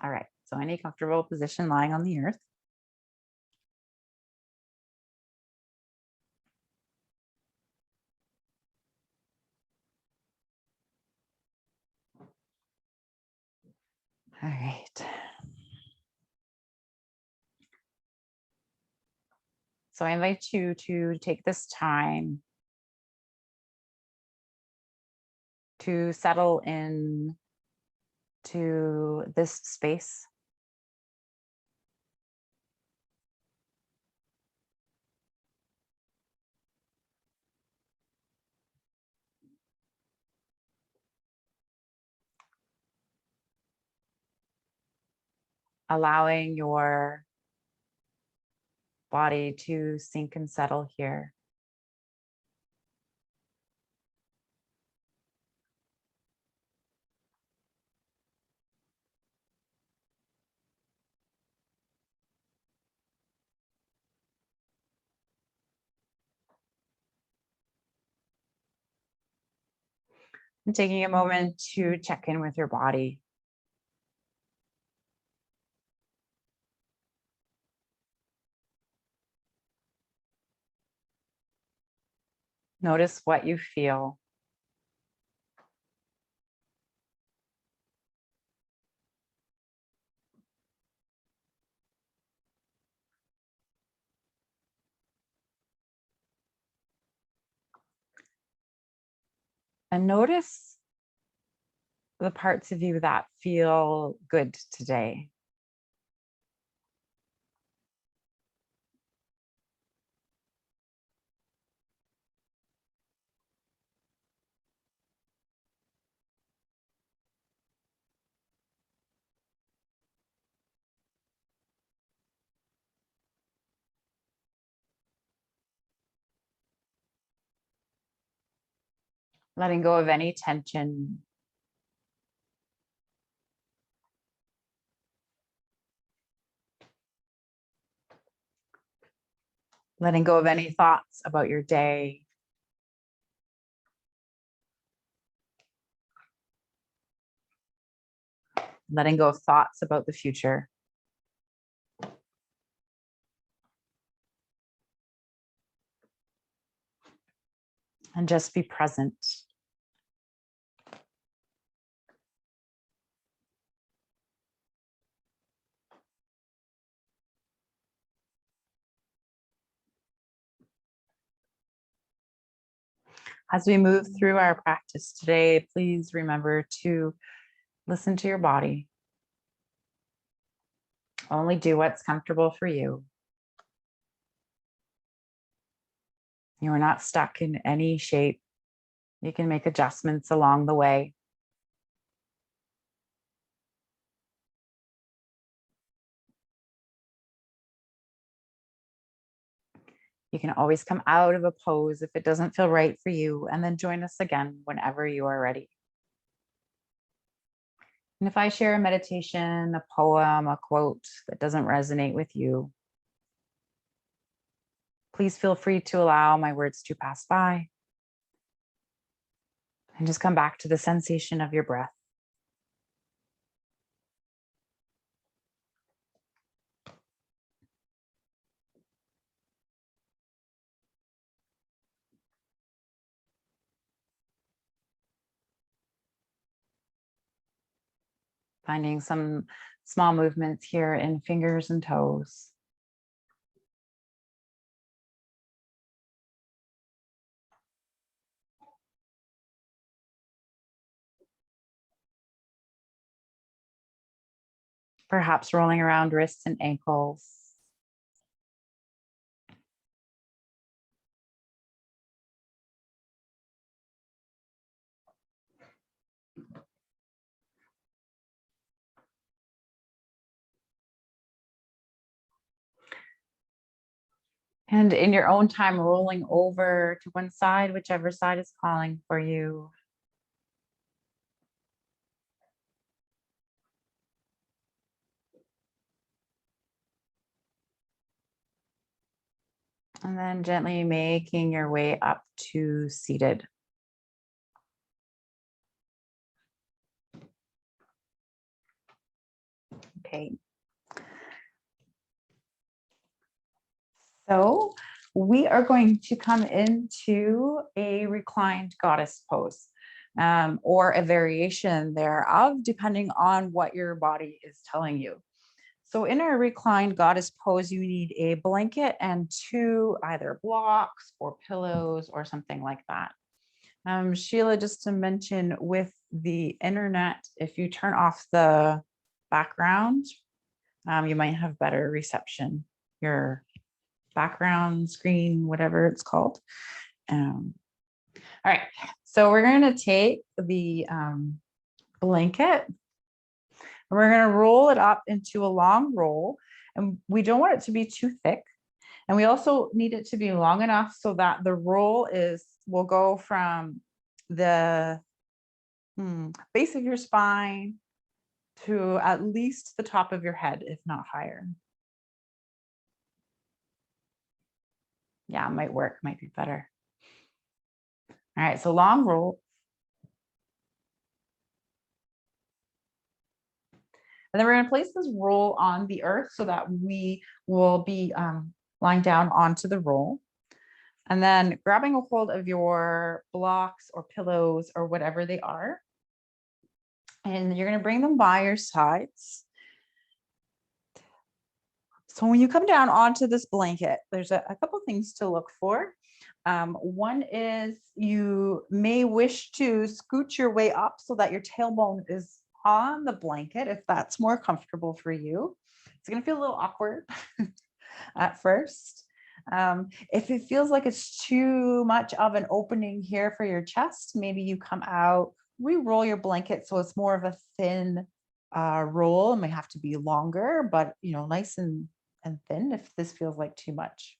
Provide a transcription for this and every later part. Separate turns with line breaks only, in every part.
All right, so any comfortable position lying on the earth. All right. So I invite you to take this time to settle in to this space. Allowing your body to sink and settle here. And taking a moment to check in with your body. Notice what you feel. And notice the parts of you that feel good today. Letting go of any tension. Letting go of any thoughts about your day. Letting go of thoughts about the future. And just be present. As we move through our practice today, please remember to listen to your body. Only do what's comfortable for you. You are not stuck in any shape. You can make adjustments along the way. You can always come out of a pose if it doesn't feel right for you, and then join us again whenever you are ready. And if I share a meditation, a poem, a quote that doesn't resonate with you, please feel free to allow my words to pass by and just come back to the sensation of your breath. Finding some small movements here in fingers and toes. Perhaps rolling around wrists and ankles. And in your own time, rolling over to one side, whichever side is calling for you. And then gently making your way up to seated. Okay. So we are going to come into a reclined goddess pose, or a variation thereof, depending on what your body is telling you. So in a reclined goddess pose, you need a blanket and two either blocks or pillows or something like that. Sheila, just to mention with the internet, if you turn off the background, you might have better reception. Your background screen, whatever it's called. All right, so we're going to take the blanket and we're going to roll it up into a long roll, and we don't want it to be too thick. And we also need it to be long enough so that the roll will go from the base of your spine to at least the top of your head, if not higher. Yeah, it might work, might be better. All right, so long roll. And then we're going to place this roll on the earth so that we will be lying down onto the roll. And then grabbing a hold of your blocks or pillows or whatever they are. And you're going to bring them by your sides. So when you come down onto this blanket, there's a couple things to look for. One is you may wish to scoot your way up so that your tailbone is on the blanket, if that's more comfortable for you. It's going to feel a little awkward at first. If it feels like it's too much of an opening here for your chest, maybe you come out, re-roll your blanket so it's more of a thin roll. It might have to be longer, but nice and thin if this feels like too much.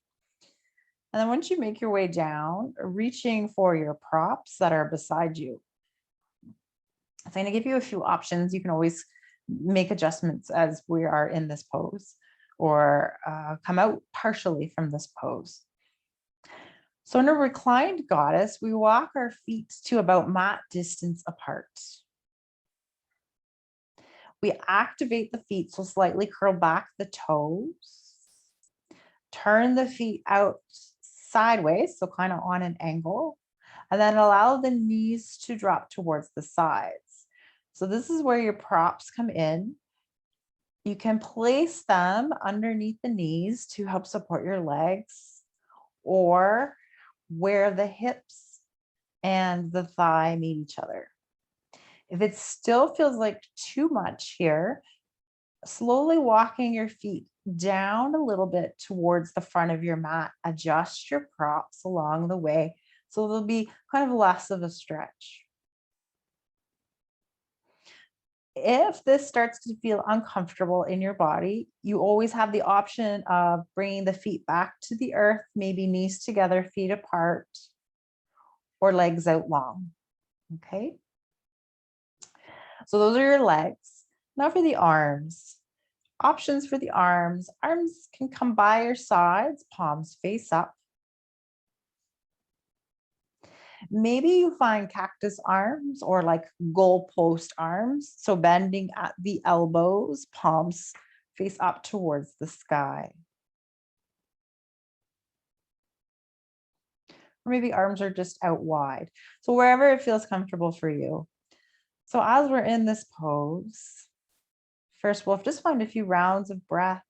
And then once you make your way down, reaching for your props that are beside you. I'm going to give you a few options. You can always make adjustments as we are in this pose, or come out partially from this pose. So in a reclined goddess, we walk our feet to about mat distance apart. We activate the feet, so slightly curl back the toes. Turn the feet out sideways, so kind of on an angle, and then allow the knees to drop towards the sides. So this is where your props come in. You can place them underneath the knees to help support your legs, or where the hips and the thigh meet each other. If it still feels like too much here, slowly walking your feet down a little bit towards the front of your mat, adjust your props along the way so there'll be kind of less of a stretch. If this starts to feel uncomfortable in your body, you always have the option of bringing the feet back to the earth, maybe knees together, feet apart, or legs out long. Okay. So those are your legs. Now for the arms. Options for the arms. Arms can come by your sides, palms face up. Maybe you find cactus arms or like goalpost arms. So bending at the elbows, palms face up towards the sky. Or maybe arms are just out wide. So wherever it feels comfortable for you. So as we're in this pose, first we'll just find a few rounds of breath.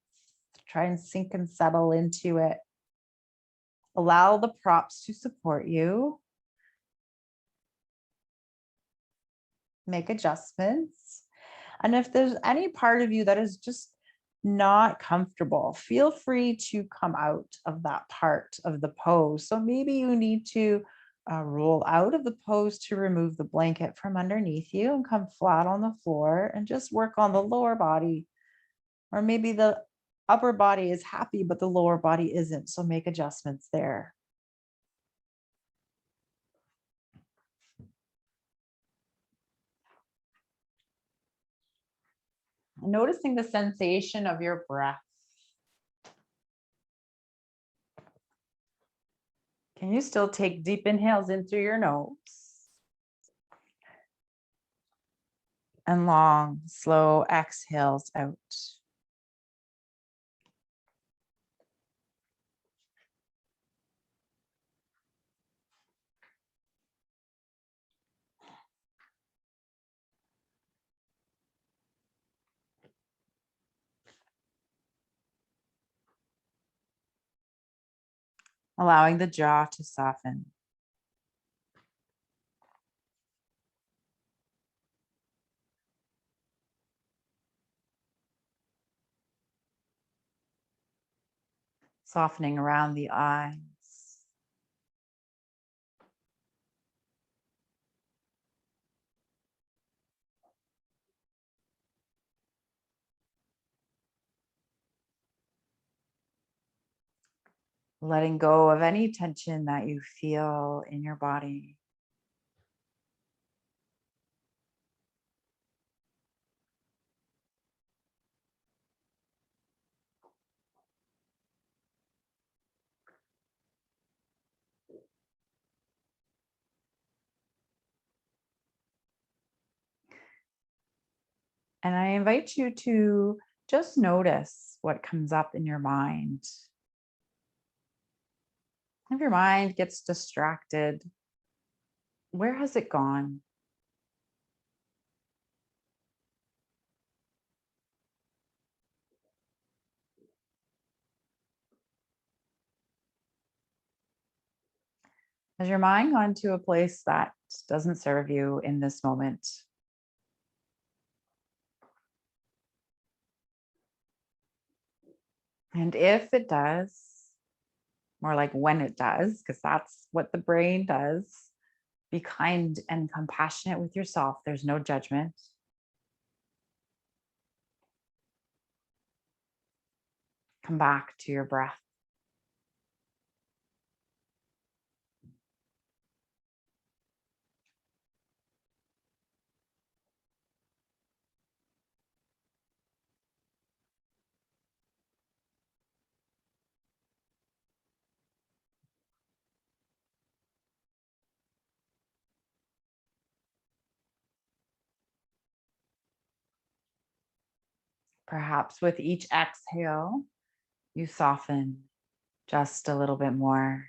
Try and sink and settle into it. Allow the props to support you. Make adjustments. And if there's any part of you that is just not comfortable, feel free to come out of that part of the pose. So maybe you need to roll out of the pose to remove the blanket from underneath you and come flat on the floor and just work on the lower body. Or maybe the upper body is happy, but the lower body isn't. So make adjustments there. Noticing the sensation of your breath. Can you still take deep inhales in through your nose? and long, slow exhales out. Allowing the jaw to soften. Softening around the eyes. Letting go of any tension that you feel in your body. And I invite you to just notice what comes up in your mind. If your mind gets distracted, where has it gone? Has your mind gone to a place that doesn't serve you in this moment? And if it does, more like when it does, because that's what the brain does, be kind and compassionate with yourself. There's no judgment. Come back to your breath. Perhaps with each exhale, you soften just a little bit more,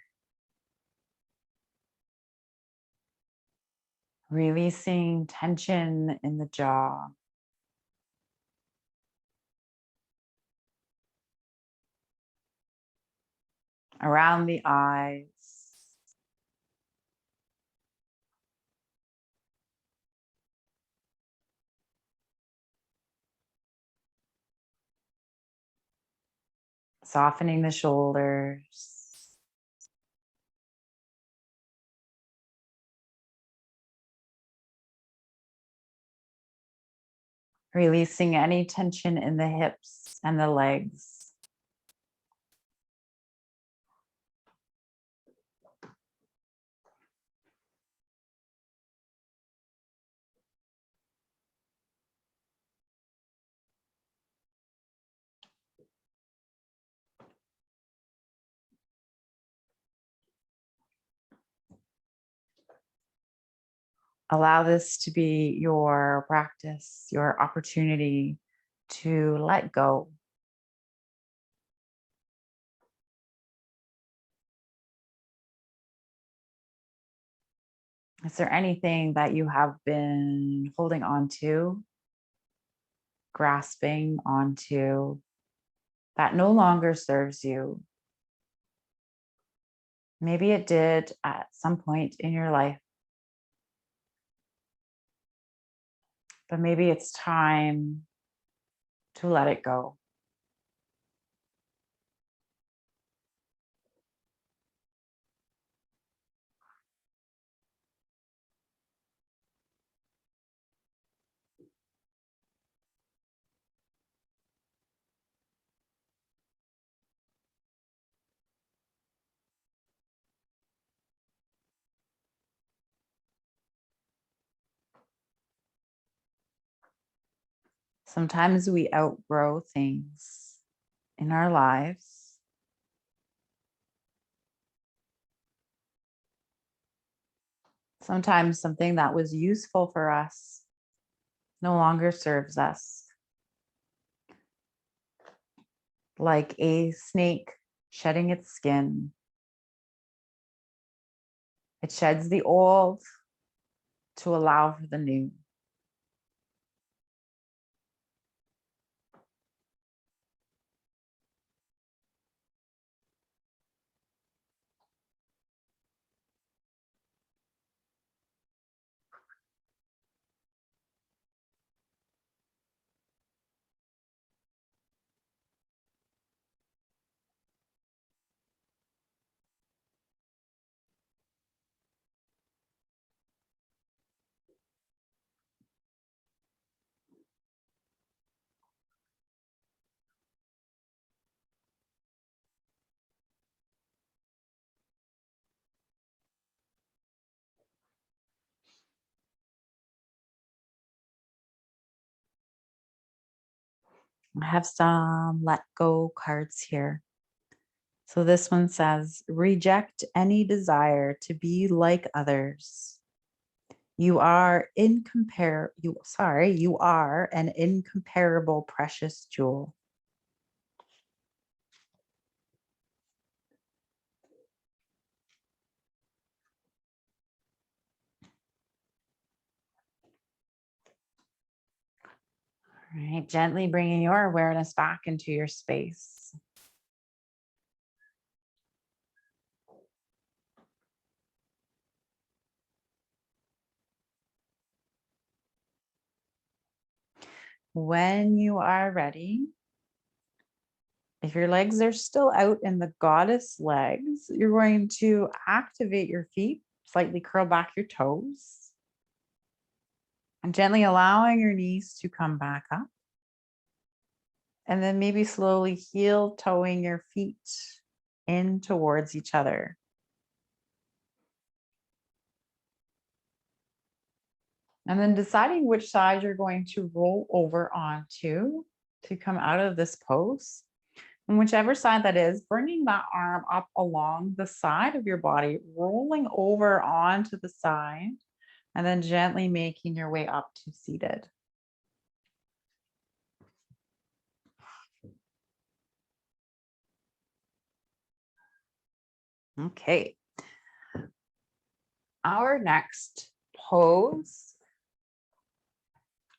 releasing tension in the jaw, around the eyes, softening the shoulders, releasing any tension in the hips and the legs. Allow this to be your practice, your opportunity to let go. Is there anything that you have been holding on to, grasping onto, that no longer serves you? Maybe it did at some point in your life, but maybe it's time to let it go. Sometimes we outgrow things in our lives. Sometimes something that was useful for us no longer serves us. Like a snake shedding its skin, it sheds the old to allow for the new. I have some let go cards here. So this one says, reject any desire to be like others. You are an incomparable precious jewel. All right, gently bringing your awareness back into your space. When you are ready, if your legs are still out in the goddess legs, you're going to activate your feet, slightly curl back your toes, and gently allowing your knees to come back up. And then maybe slowly heel toeing your feet in towards each other. And then deciding which side you're going to roll over onto to come out of this pose. And whichever side that is, bringing that arm up along the side of your body, rolling over onto the side, and then gently making your way up to seated. Okay. Our next pose,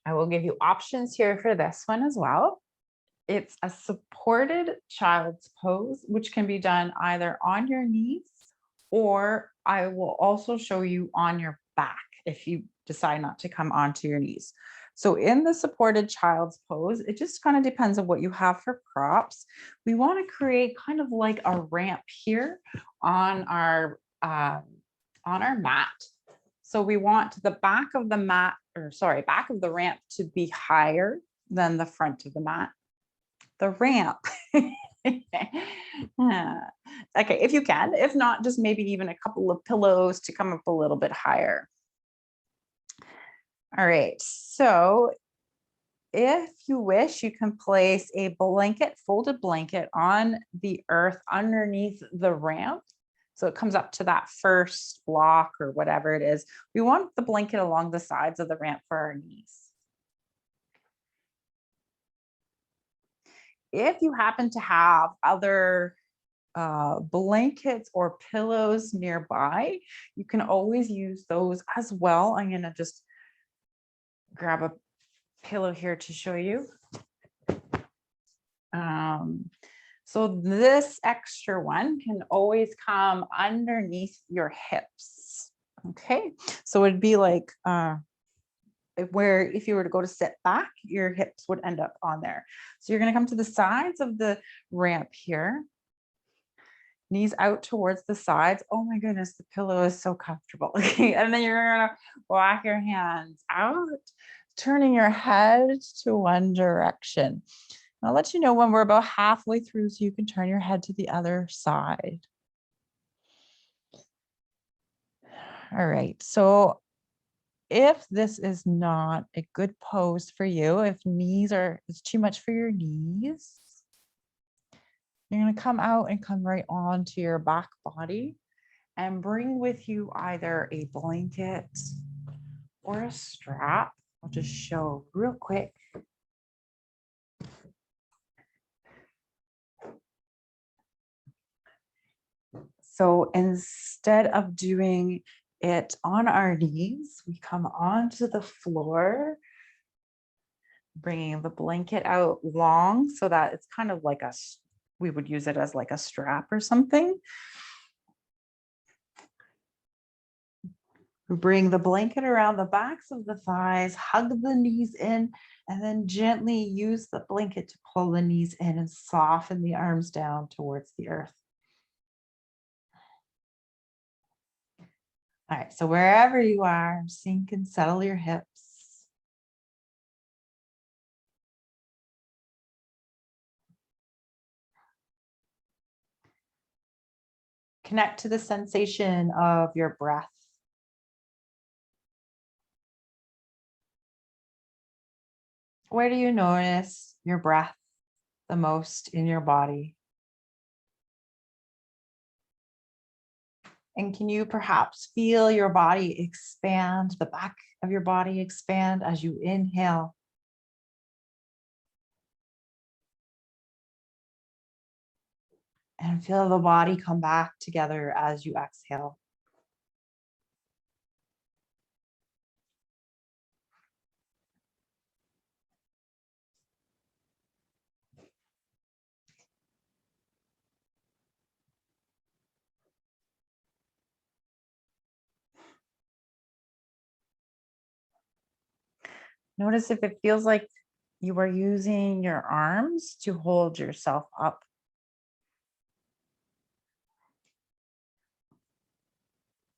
I will give you options here for this one as well. It's a supported child's pose, which can be done either on your knees, or I will also show you on your back if you decide not to come onto your knees. So in the supported child's pose, it just kind of depends on what you have for props. We want to create kind of like a ramp here on our mat. So we want the back of the mat, back of the ramp to be higher than the front of the mat. The ramp. Okay, if you can. If not, just maybe even a couple of pillows to come up a little bit higher. All right, so if you wish, you can place a folded blanket on the earth underneath the ramp. So it comes up to that first block or whatever it is. We want the blanket along the sides of the ramp for our knees. If you happen to have other blankets or pillows nearby, you can always use those as well. I'm going to just grab a pillow here to show you. So this extra one can always come underneath your hips. Okay, so it'd be like where if you were to go to sit back, your hips would end up on there. So you're going to come to the sides of the ramp here. Knees out towards the sides. Oh my goodness, the pillow is so comfortable. Okay, and then you're going to walk your hands out, turning your head to one direction. I'll let you know when we're about halfway through so you can turn your head to the other side. All right, so if this is not a good pose for you, if it's too much for your knees, you're going to come out and come right onto your back body and bring with you either a blanket or a strap I'll just show real quick. So instead of doing it on our knees, we come onto the floor, bringing the blanket out long so that it's kind of like we would use it as like a strap or something. Bring the blanket around the backs of the thighs, hug the knees in, and then gently use the blanket to pull the knees in and soften the arms down towards the earth. All right, so wherever you are, sink and settle your hips. Connect to the sensation of your breath. Where do you notice your breath the most in your body? And can you perhaps feel your body expand, the back of your body expand as you inhale? And feel the body come back together as you exhale. Notice if it feels like you are using your arms to hold yourself up.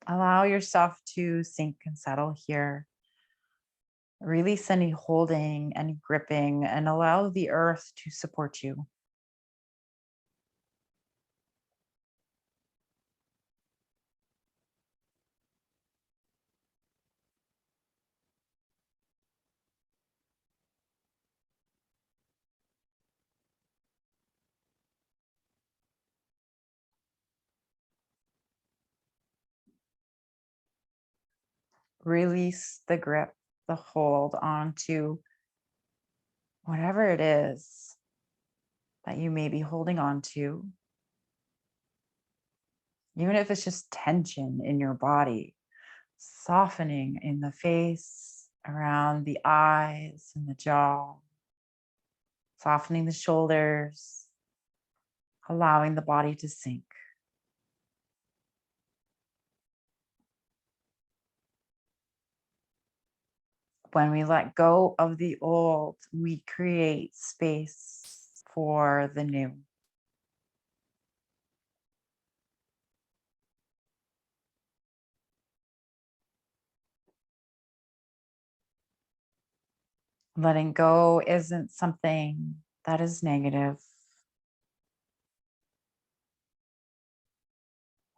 Allow yourself to sink and settle here. Release any holding, any gripping, and allow the earth to support you. Release the grip, the hold onto whatever it is that you may be holding on to. Even if it's just tension in your body, softening in the face, around the eyes and the jaw, softening the shoulders, allowing the body to sink. When we let go of the old, we create space for the new. Letting go isn't something that is negative.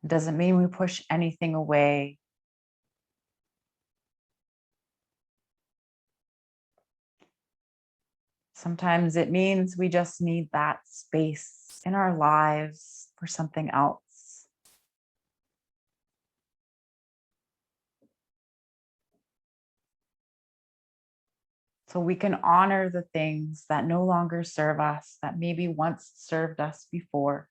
It doesn't mean we push anything away. Sometimes it means we just need that space in our lives for something else. So we can honor the things that no longer serve us, that maybe once served us before.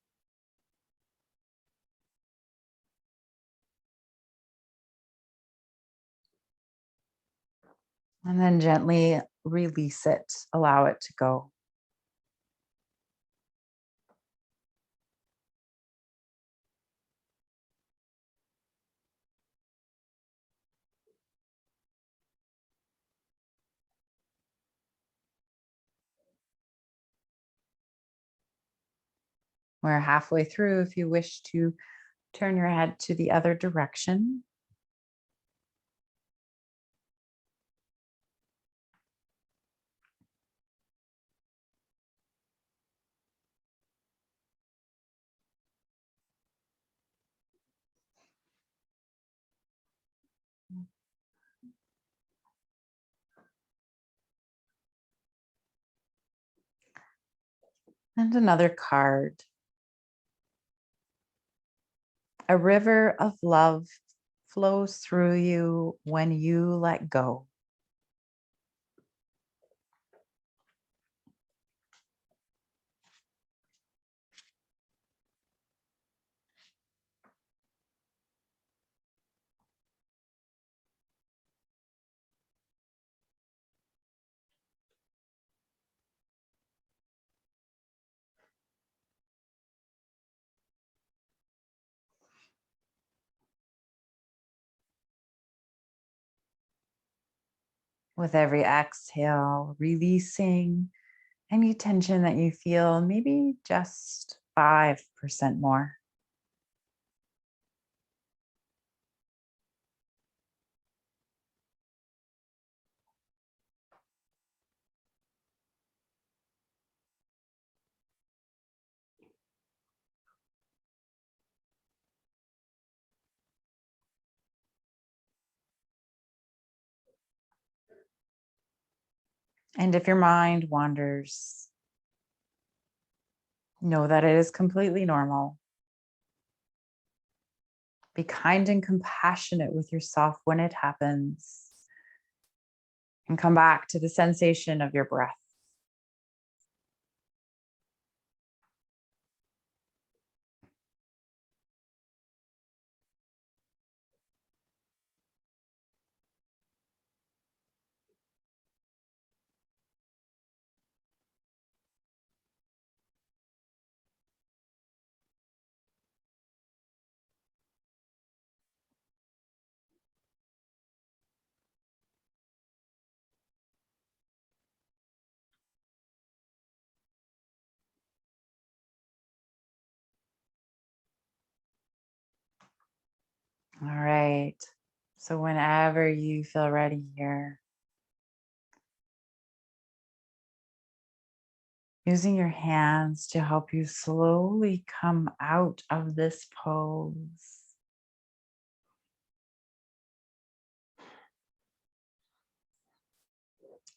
And then gently release it, allow it to go. We're halfway through. If you wish to turn your head to the other direction. And another card. A river of love flows through you when you let go. With every exhale, releasing any tension that you feel, maybe just 5% more. And if your mind wanders, know that it is completely normal. Be kind and compassionate with yourself when it happens. And come back to the sensation of your breath. All right. So whenever you feel ready here, using your hands to help you slowly come out of this pose.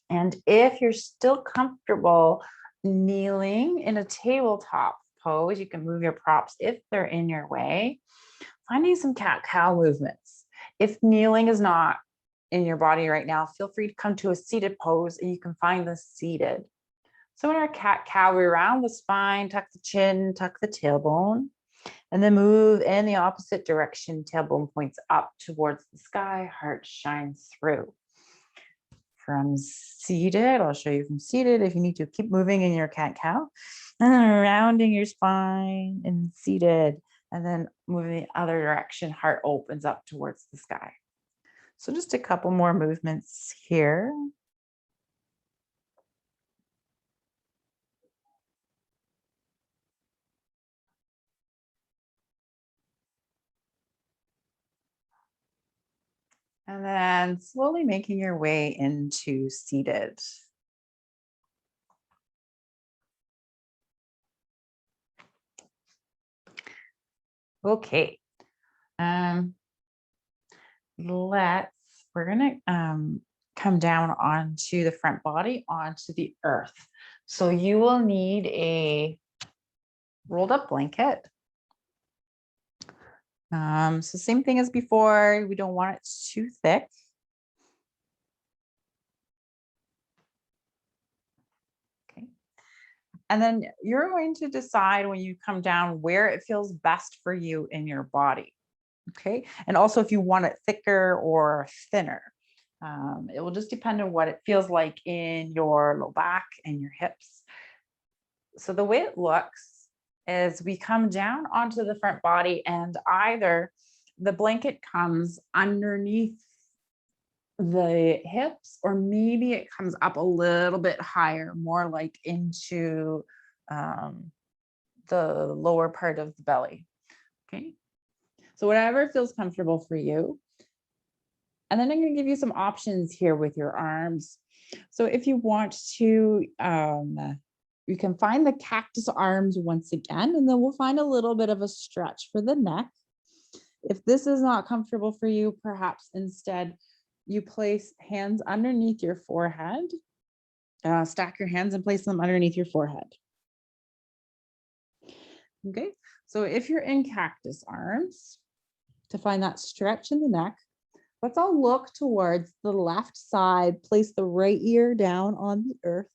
And if you're still comfortable kneeling in a tabletop pose, you can move your props if they're in your way. Finding some cat-cow movements. If kneeling is not in your body right now, feel free to come to a seated pose and you can find the seated. So in our cat-cow, we round the spine, tuck the chin, tuck the tailbone, and then move in the opposite direction. Tailbone points up towards the sky, heart shines through. From seated, I'll show you from seated if you need to keep moving in your cat-cow, and then rounding your spine and seated, and then moving the other direction, heart opens up towards the sky. So just a couple more movements here. And then slowly making your way into seated. Okay. We're gonna come down onto the front body, onto the earth. So you will need a rolled up blanket. So same thing as before, we don't want it too thick. Okay. And then you're going to decide when you come down where it feels best for you in your body. Okay. And also if you want it thicker or thinner, it will just depend on what it feels like in your low back and your hips. So the way it looks is we come down onto the front body and either the blanket comes underneath the hips, or maybe it comes up a little bit higher, more like into the lower part of the belly. Okay. So whatever feels comfortable for you. And then I'm going to give you some options here with your arms. So if you want to, you can find the cactus arms once again, and then we'll find a little bit of a stretch for the neck. If this is not comfortable for you, perhaps instead you place hands underneath your forehead, stack your hands and place them underneath your forehead. Okay, so if you're in cactus arms, to find that stretch in the neck, let's all look towards the left side, place the right ear down on the earth.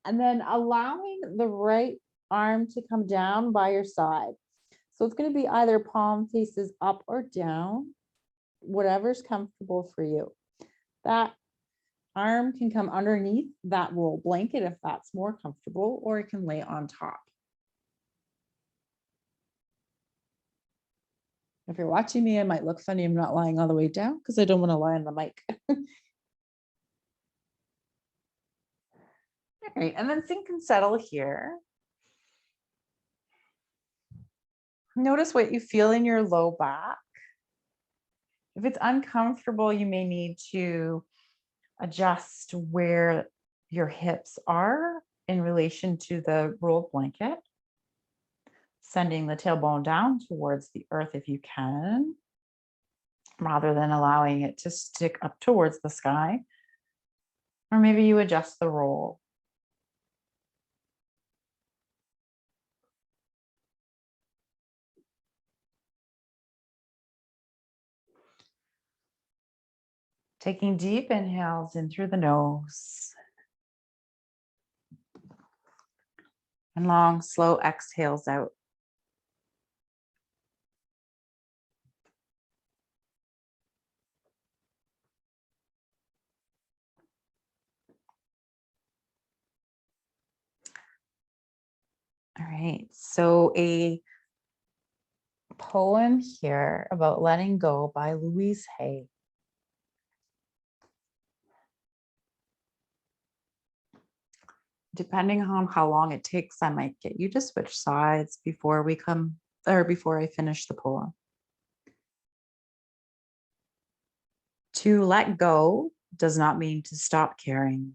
And then allowing the right arm to come down by your side. So it's going to be either palm faces up or down, whatever's comfortable for you. That arm can come underneath that roll blanket if that's more comfortable, or it can lay on top. If you're watching me, I might look funny. I'm not lying all the way down because I don't want to lie on the mic. All right, and then sink and settle here. Notice what you feel in your low back. If it's uncomfortable, you may need to adjust where your hips are in relation to the rolled blanket. Sending the tailbone down towards the earth if you can, rather than allowing it to stick up towards the sky. Or maybe you adjust the roll. Taking deep inhales in through the nose. And long, slow exhales out. All right, so a poem here about letting go by Louise Hay. Depending on how long it takes, I might get you to switch sides before I finish the poem. To let go does not mean to stop caring.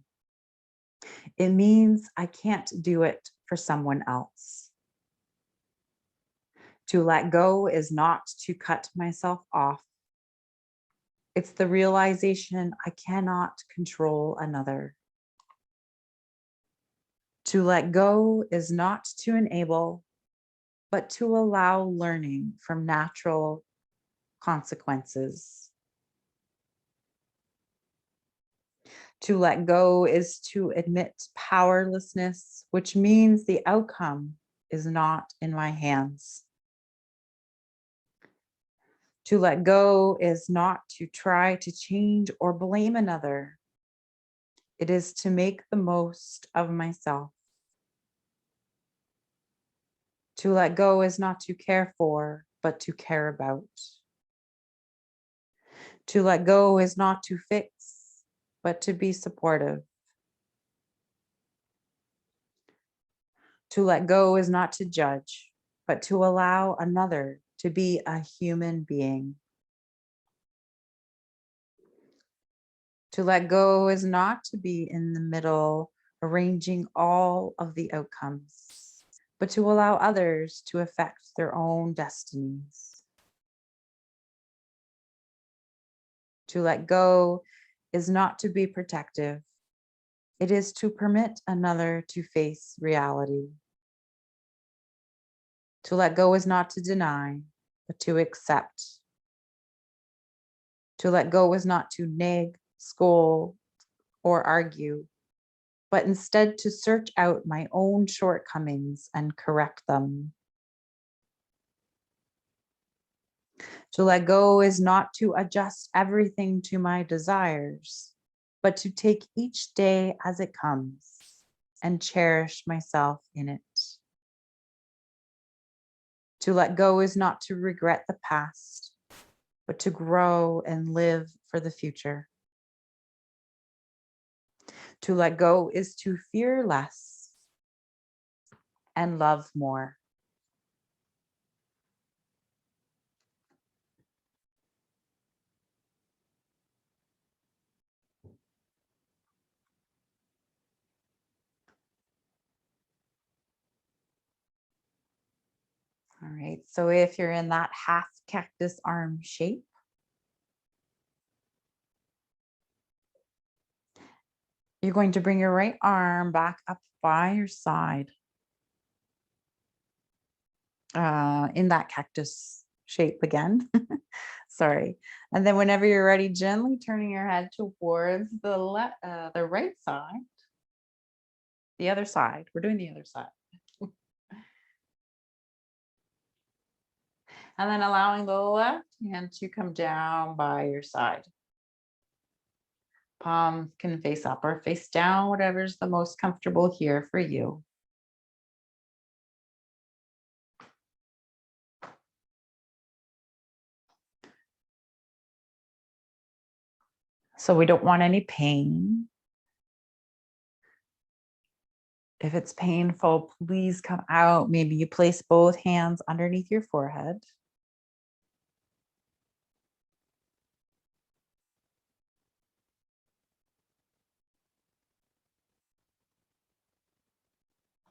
It means I can't do it for someone else. To let go is not to cut myself off. It's the realization I cannot control another. To let go is not to enable, but to allow learning from natural consequences. To let go is to admit powerlessness, which means the outcome is not in my hands. To let go is not to try to change or blame another. It is to make the most of myself. To let go is not to care for, but to care about. To let go is not to fix, but to be supportive. To let go is not to judge, but to allow another to be a human being. To let go is not to be in the middle, arranging all of the outcomes, but to allow others to affect their own destinies. To let go is not to be protective. It is to permit another to face reality. To let go is not to deny, but to accept. To let go is not to nag, scold, or argue, but instead to search out my own shortcomings and correct them. To let go is not to adjust everything to my desires, but to take each day as it comes and cherish myself in it. To let go is not to regret the past, but to grow and live for the future. To let go is to fear less and love more. All right, so if you're in that half cactus arm shape, you're going to bring your right arm back up by your side in that cactus shape again. Sorry. And then whenever you're ready, gently turning your head towards the right side, the other side. We're doing the other side. And then allowing the left hand to come down by your side. Palms can face up or face down, whatever's the most comfortable here for you. So we don't want any pain. If it's painful, please come out. Maybe you place both hands underneath your forehead.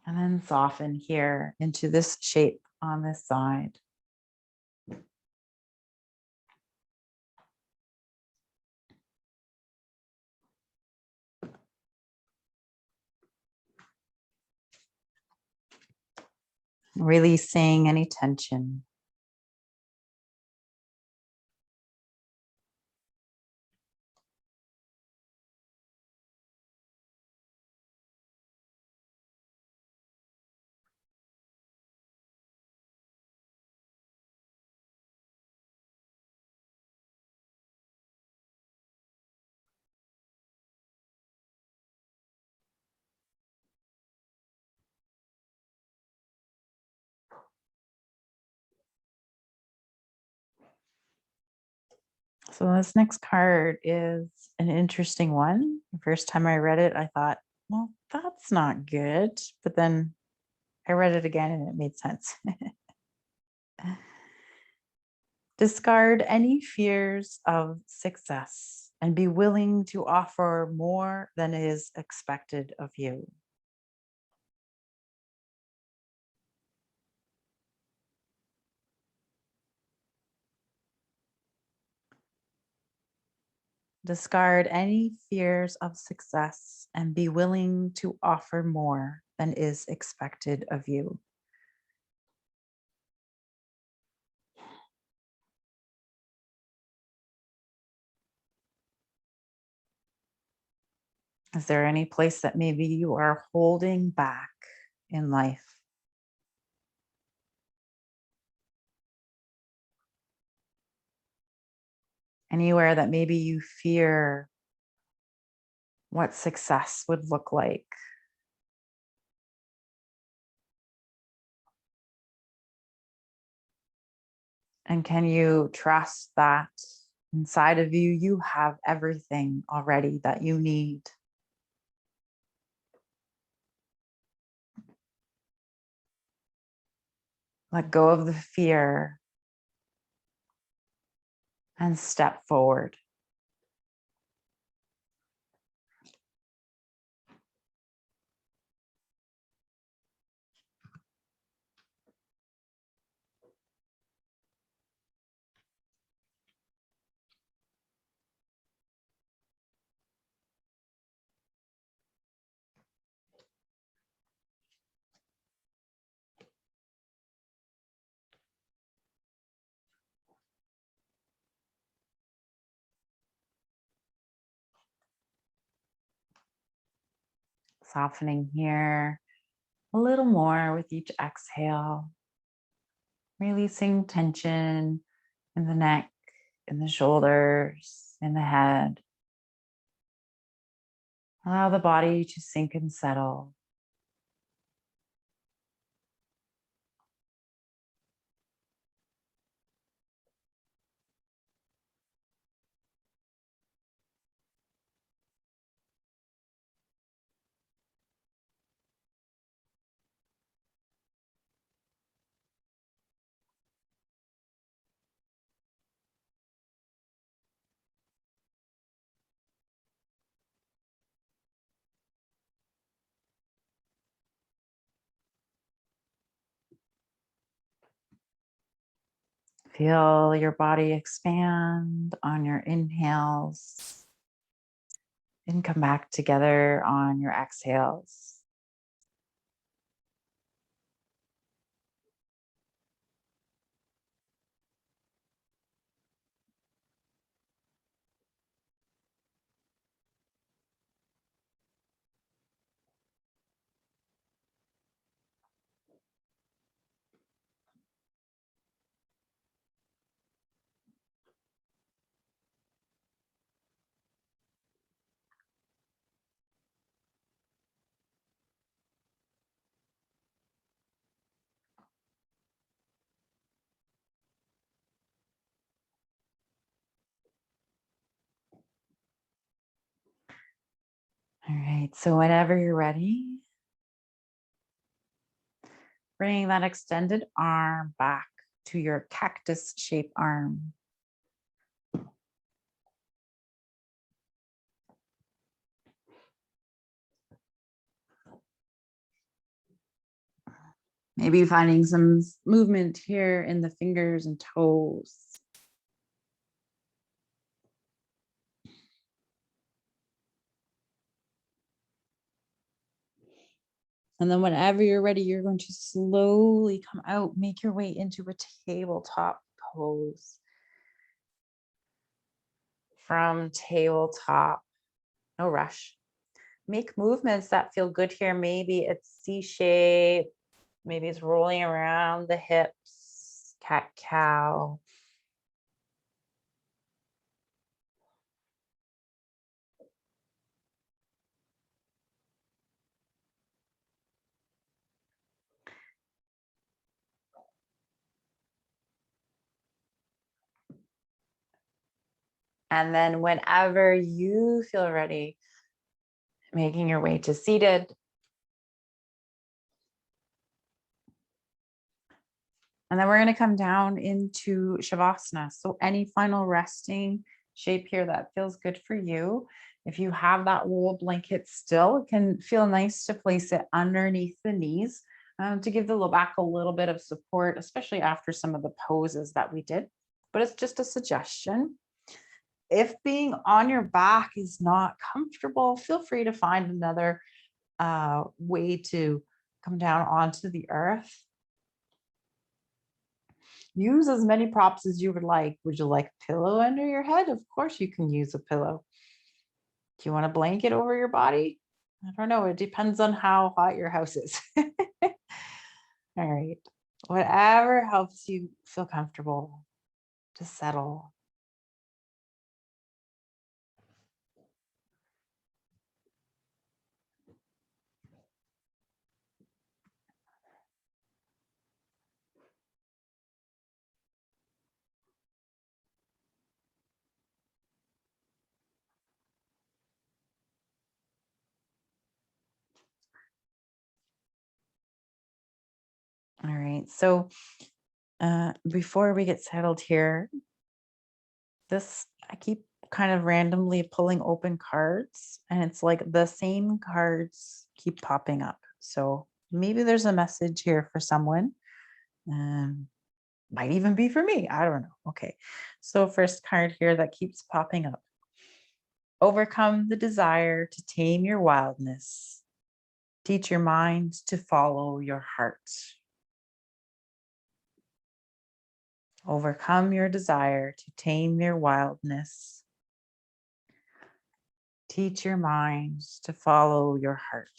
And then soften here into this shape on this side. Releasing any tension. So this next card is an interesting one. The first time I read it, I thought, well, that's not good. But then I read it again and it made sense. Discard any fears of success and be willing to offer more than is expected of you. Discard any fears of success and be willing to offer more than is expected of you. Is there any place that maybe you are holding back in life? Anywhere that maybe you fear what success would look like? And can you trust that inside of you, you have everything already that you need? Let go of the fear and step forward. Softening here a little more with each exhale. Releasing tension in the neck, in the shoulders, in the head. Allow the body to sink and settle. Feel your body expand on your inhales and come back together on your exhales. right, so whenever you're ready, bring that extended arm back to your cactus shaped arm. Maybe finding some movement here in the fingers and toes. And then whenever you're ready, you're going to slowly come out, make your way into a tabletop pose. From tabletop, no rush. Make movements that feel good here. Maybe it's C shape, maybe it's rolling around the hips, cat cow. And then whenever you feel ready, making your way to seated. And then we're going to come down into Shavasana. So any final resting shape here that feels good for you. If you have that roll blanket still, it can feel nice to place it underneath the knees to give the low back a little bit of support, especially after some of the poses that we did. But it's just a suggestion. If being on your back is not comfortable, feel free to find another way to come down onto the earth. Use as many props as you would like. Would you like a pillow under your head? Of course you can use a pillow. Do you want a blanket over your body? I don't know. It depends on how hot your house is. All right. Whatever helps you feel comfortable to settle. All right. So before we get settled here, I keep kind of randomly pulling open cards, and it's like the same cards keep popping up. So maybe there's a message here for someone. Might even be for me. I don't know. Okay. So first card here that keeps popping up. Overcome the desire to tame your wildness. Teach your mind to follow your heart. Overcome your desire to tame your wildness. Teach your mind to follow your heart.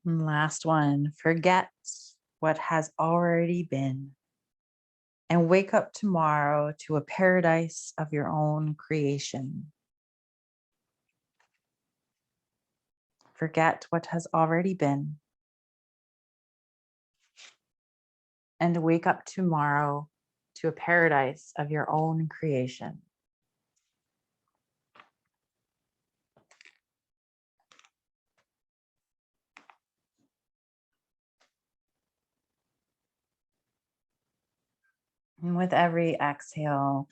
And last one, forget what has already been and wake up tomorrow to a paradise of your own creation. Forget what has already been and wake up tomorrow to a paradise of your own creation. And with every exhale,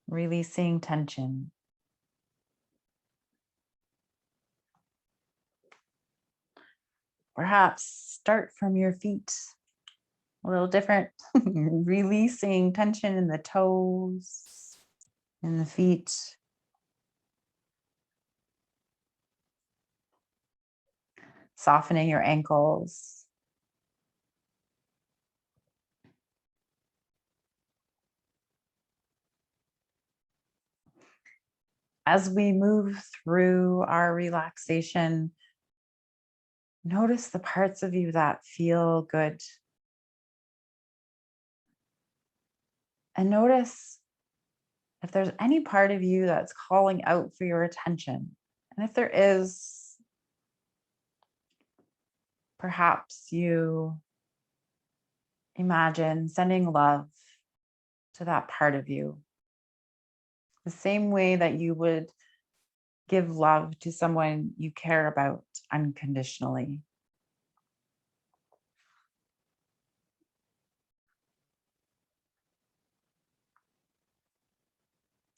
releasing tension. Perhaps start from your feet, a little different, releasing tension in the toes, in the feet. softening your ankles. As we move through our relaxation, notice the parts of you that feel good. And notice if there's any part of you that's calling out for your attention. And if there is, perhaps you imagine sending love to that part of you, the same way that you would give love to someone you care about unconditionally.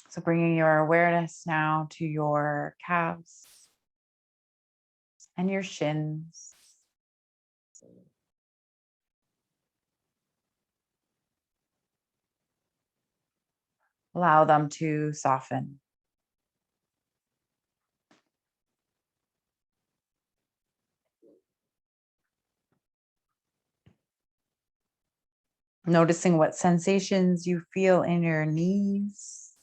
So bringing your awareness now to your calves and your shins. Allow them to soften. Noticing what sensations you feel in your knees,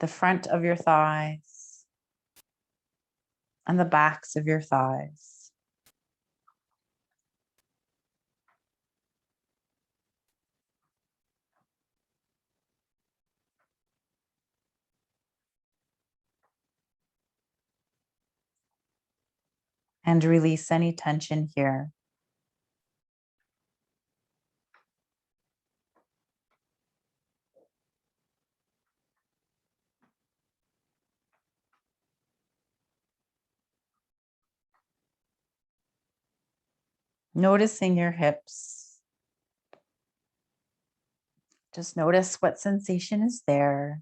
the front of your thighs, and the backs of your thighs. And release any tension here. Noticing your hips. Just notice what sensation is there.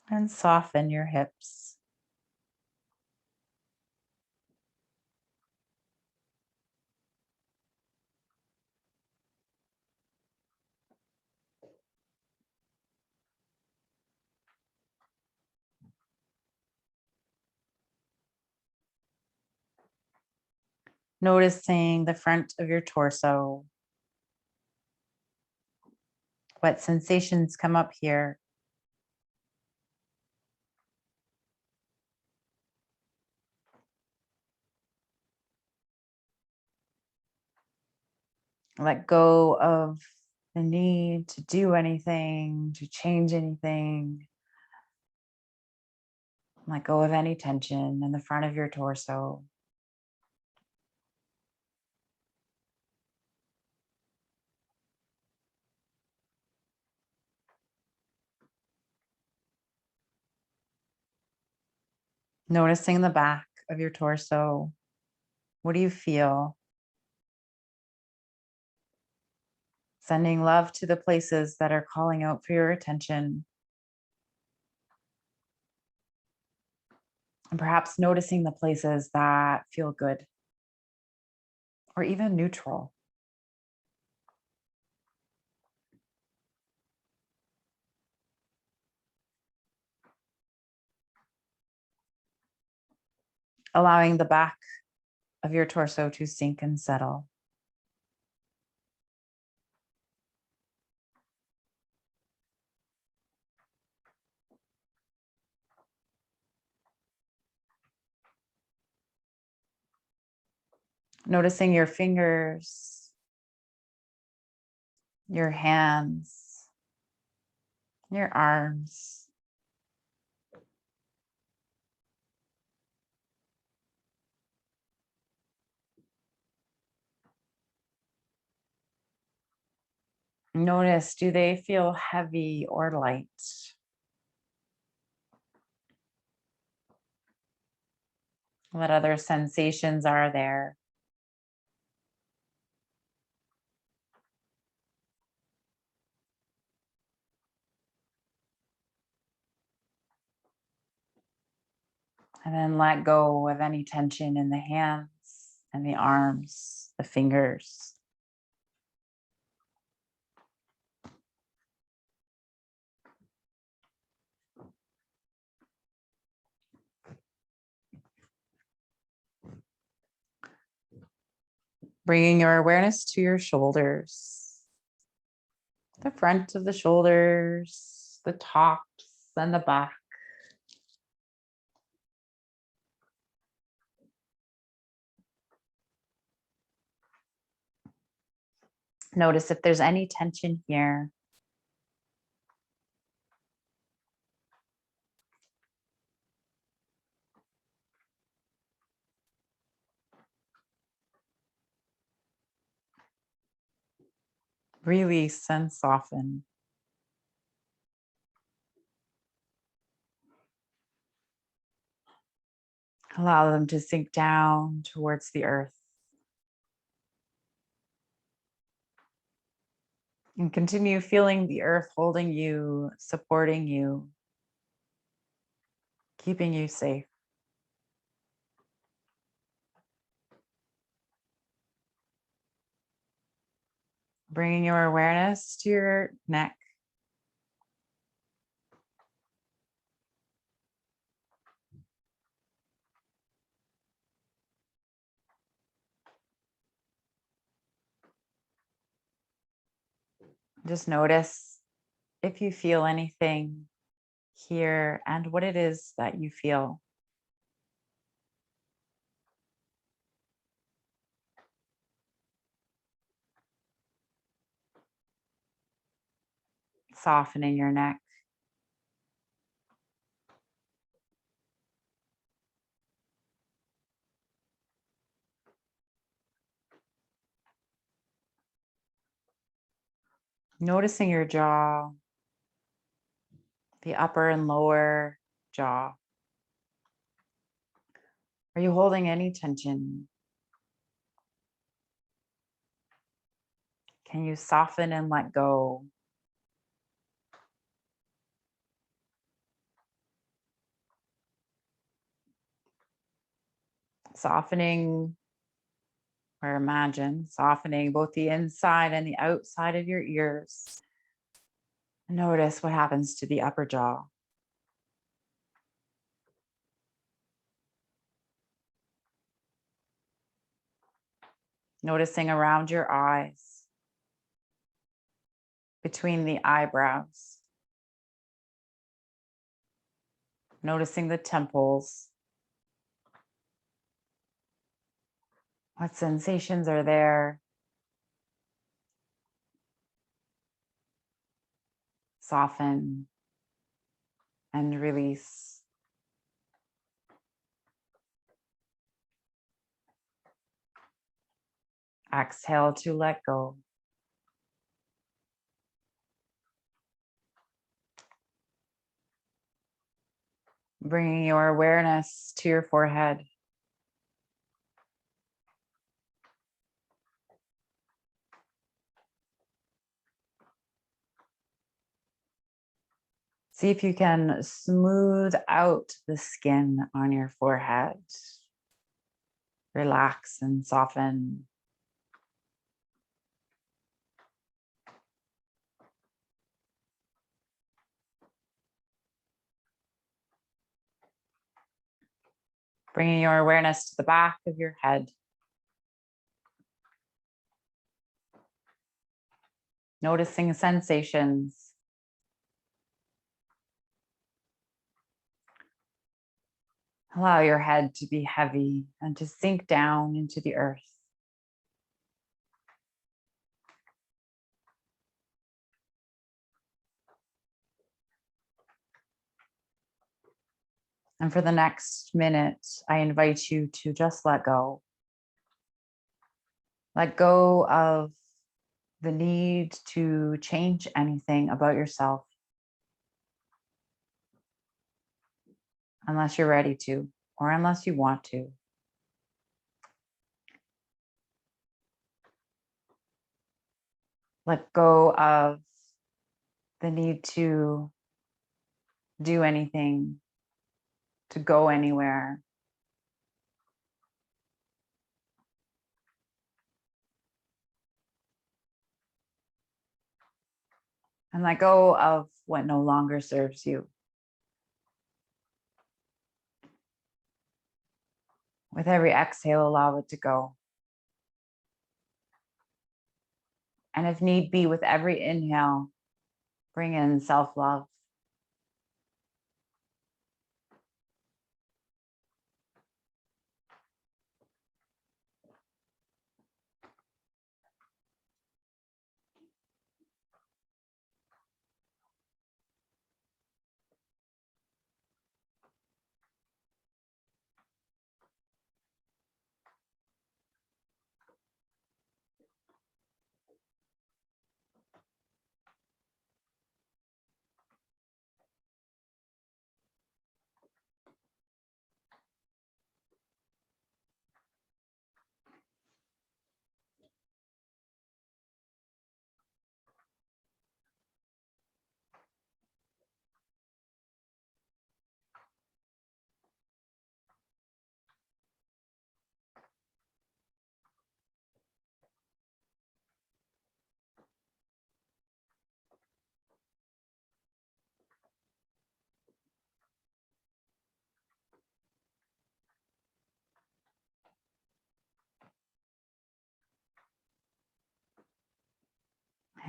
And soften your hips. Noticing the front of your torso. What sensations come up here? Let go of the need to do anything, to change anything. Let go of any tension in the front of your torso. Noticing the back of your torso. What do you feel? Sending love to the places that are calling out for your attention. And perhaps noticing the places that feel good or even neutral. Allowing the back of your torso to sink and settle. Noticing your fingers, your hands, your arms. Notice, do they feel heavy or light? What other sensations are there? And then let go of any tension in the hands and the arms, the fingers. Bringing your awareness to your shoulders, the front of the shoulders, the tops and the back. Notice if there's any tension here. Release and soften. Allow them to sink down towards the earth. And continue feeling the earth holding you, supporting you, keeping you safe. Bringing your awareness to your neck. Just notice if you feel anything here and what it is that you feel. Softening your neck. Noticing your jaw, the upper and lower jaw. Are you holding any tension? Can you soften and let go? Softening, or imagine softening both the inside and the outside of your ears. Notice what happens to the upper jaw. Noticing around your eyes, between the eyebrows. Noticing the temples. What sensations are there? Soften and release. Exhale to let go. Bringing your awareness to your forehead. See if you can smooth out the skin on your forehead. Relax and soften. Bringing your awareness to the back of your head. Noticing sensations. Allow your head to be heavy and to sink down into the earth. And for the next minute, I invite you to just let go. Let go of the need to change anything about yourself, unless you're ready to, or unless you want to. Let go of the need to do anything, to go anywhere. And let go of what no longer serves you. With every exhale, allow it to go. And if need be, with every inhale, bring in self-love.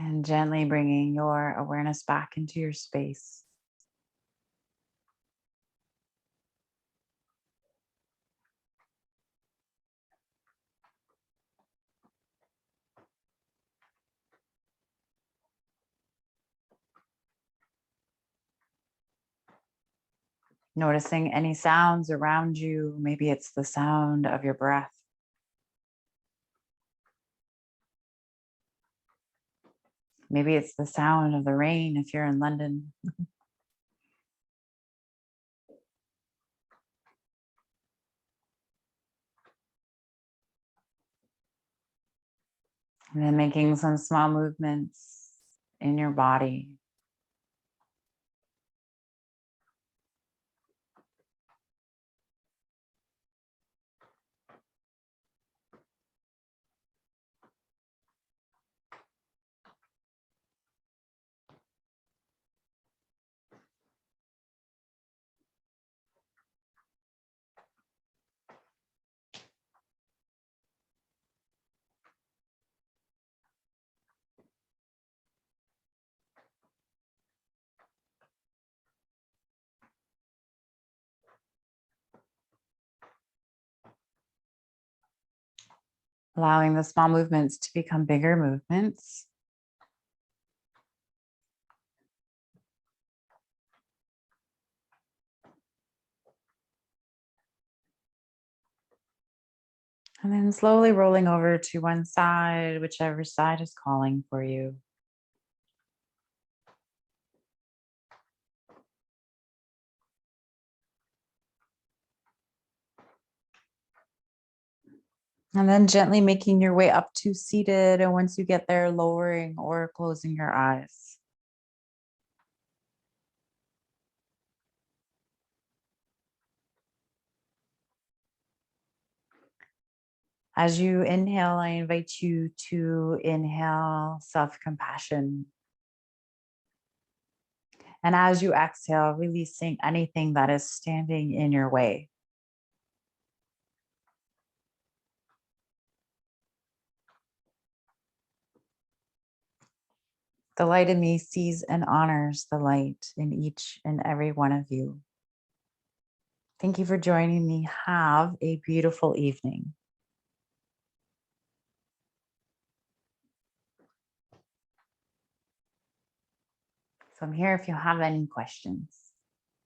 And gently bringing your awareness back into your space. Noticing any sounds around you. Maybe it's the sound of your breath. Maybe it's the sound of the rain if you're in London. And then making some small movements in your body. Allowing the small movements to become bigger movements. And then slowly rolling over to one side, whichever side is calling for you. And then gently making your way up to seated. And once you get there, lowering or closing your eyes. As you inhale, I invite you to inhale self-compassion. And as you exhale, releasing anything that is standing in your way. The light in me sees and honors the light in each and every one of you. Thank you for joining me. Have a beautiful evening. So I'm here if you have any questions.